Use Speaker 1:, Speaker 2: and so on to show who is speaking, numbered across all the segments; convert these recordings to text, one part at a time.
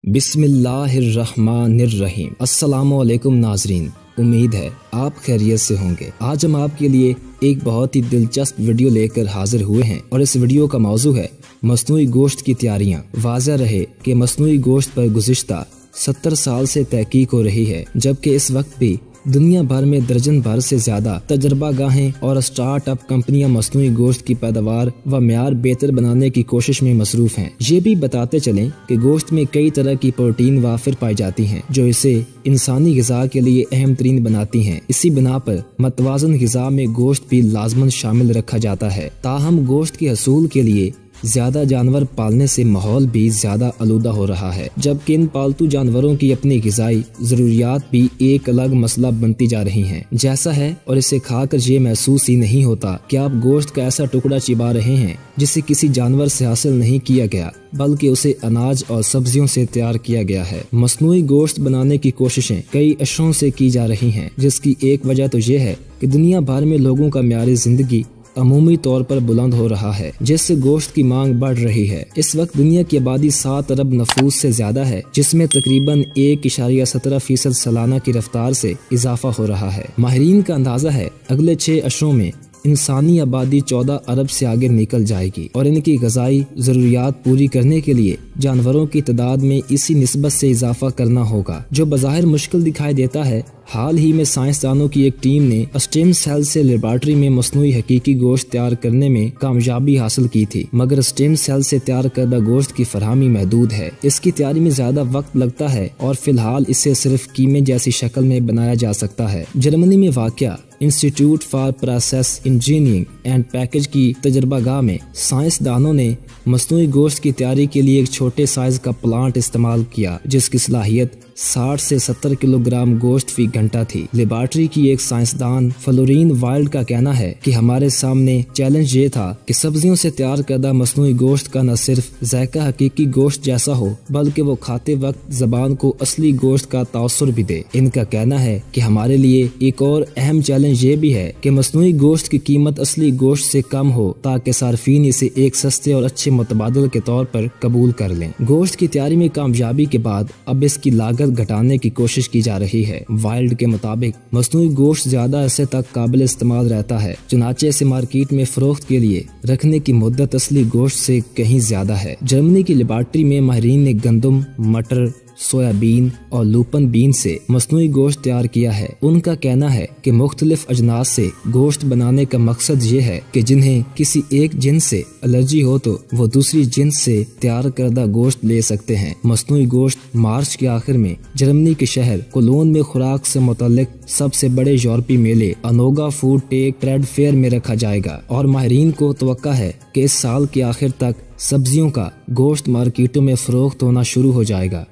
Speaker 1: बिस्मिल्लाहिर्रहमानिर्रहीम। अस्सलामुअलैकुम नाजरीन, उम्मीद है आप खैरियत से होंगे। आज हम आपके लिए एक बहुत ही दिलचस्प वीडियो लेकर हाजिर हुए हैं और इस वीडियो का मौजू है मसनूई गोश्त की तैयारियां। वाज़ह रहे कि मसनूई गोश्त पर गुज़िश्ता 70 साल से तहकीक हो रही है, जबकि इस वक्त भी दुनिया भर में दर्जन भर से ज्यादा तजर्बा गाहें और स्टार्टअप कंपनियां मसनूई गोश्त की पैदावार व म्यार बेहतर बनाने की कोशिश में मसरूफ हैं। ये भी बताते चलें कि गोश्त में कई तरह की प्रोटीन वाफिर पाई जाती हैं, जो इसे इंसानी ग़िज़ा के लिए अहम तरीन बनाती हैं। इसी बिना पर मतवाज़न ग़िज़ा में गोश्त भी लाजमन शामिल रखा जाता है। ताहम गोश्त के हसूल के लिए ज्यादा जानवर पालने से माहौल भी ज्यादा आलूदा हो रहा है, जबकि इन पालतू जानवरों की अपनी ग़िज़ाई ज़रूरियात भी एक अलग मसला बनती जा रही हैं। जैसा है और इसे खाकर ये महसूस ही नहीं होता कि आप गोश्त का ऐसा टुकड़ा चिबा रहे हैं जिसे किसी जानवर से हासिल नहीं किया गया, बल्कि उसे अनाज और सब्जियों से तैयार किया गया है। मसनूई गोश्त बनाने की कोशिशें कई अशरों से की जा रही हैं, जिसकी एक वजह तो ये है कि दुनिया भर में लोगों का म्यार जिंदगी अमूमी तौर पर बुलंद हो रहा है, जिससे गोश्त की मांग बढ़ रही है। इस वक्त दुनिया की आबादी 7 अरब नफूस से ज्यादा है, जिसमें तकरीबन 1.17% सालाना की रफ्तार से इजाफा हो रहा है। माहिरीन का अंदाजा है अगले 6 अशरों में इंसानी आबादी 14 अरब से आगे निकल जाएगी और इनकी ग़िज़ाई ज़रूरियात पूरी करने के लिए जानवरों की तादाद में इसी निस्बत से इजाफा करना होगा, जो बज़ाहिर मुश्किल दिखाई देता है। हाल ही में साइंसदानों की एक टीम ने स्टेम सेल से लेबॉरेटरी में मसनूई हकीकी गोश्त तैयार करने में कामयाबी हासिल की थी, मगर स्टेम सेल से तैयार करदा गोश्त की फरहमी महदूद है। इसकी तैयारी में ज्यादा वक्त लगता है और फिलहाल इसे सिर्फ कीमे जैसी शक्ल में बनाया जा सकता है। जर्मनी में वाक़या institute for process engineering and package की तजर्बागाह में साइंसदानों ने मसनूई गोश्त की तैयारी के लिए एक छोटे साइज का प्लांट इस्तेमाल किया, जिसकी सलाहियत 60 से 70 किलोग्राम गोश्त फी घंटा थी। लेबॉरेटरी की एक साइंसदान फ्लोरीन वाइल्ड का कहना है कि हमारे सामने चैलेंज ये था कि सब्जियों से तैयार करदा मसनूई गोश्त का न सिर्फ जायका हकीकी गोश्त जैसा हो, बल्कि वो खाते वक्त जबान को असली गोश्त का तासुर भी दे। इनका कहना है कि हमारे लिए एक और अहम चैलेंज ये भी है कि मसनूई गोश्त की कीमत असली गोश्त से कम हो, ताकि सार्फिन इसे एक सस्ते और अच्छे मुतबादल के तौर पर कबूल कर लें। गोश्त की तैयारी में कामयाबी के बाद अब इसकी लागत घटाने की कोशिश की जा रही है। वाइल्ड के मुताबिक मसनूई गोश्त ज्यादा अरसे तक काबिल इस्तेमाल रहता है, चुनाचे इसे मार्केट में फरोख्त के लिए रखने की मुद्दत असली गोश्त से कहीं ज्यादा है। जर्मनी की लेबॉरेटरी में माहिरीन ने गंदम, मटर, सोयाबीन और लूपन बीन से मसनूई गोश्त तैयार किया है। उनका कहना है कि मुख्तलिफ अजनास से गोश्त बनाने का मकसद ये है कि जिन्हें किसी एक जिन्स से एलर्जी हो तो वो दूसरी जिन्स से तैयार करदा गोश्त ले सकते हैं। मसनूई गोश्त मार्च के आखिर में जर्मनी के शहर कोलोन में खुराक से मुतल्लिक सबसे बड़े यूरोपीय मेले अनोगा फूड टेक ट्रेड फेयर में रखा जाएगा और माहिरीन को तवक्का है कि इस साल के आखिर तक सब्जियों का गोश्त मार्केटों में फरोख्त होना शुरू हो जाएगा।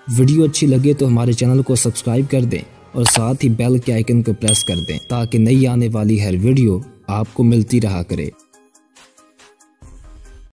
Speaker 1: वीडियो अच्छी लगे तो हमारे चैनल को सब्सक्राइब कर दें और साथ ही बेल के आइकन को प्रेस कर दें, ताकि नई आने वाली हर वीडियो आपको मिलती रहा करे।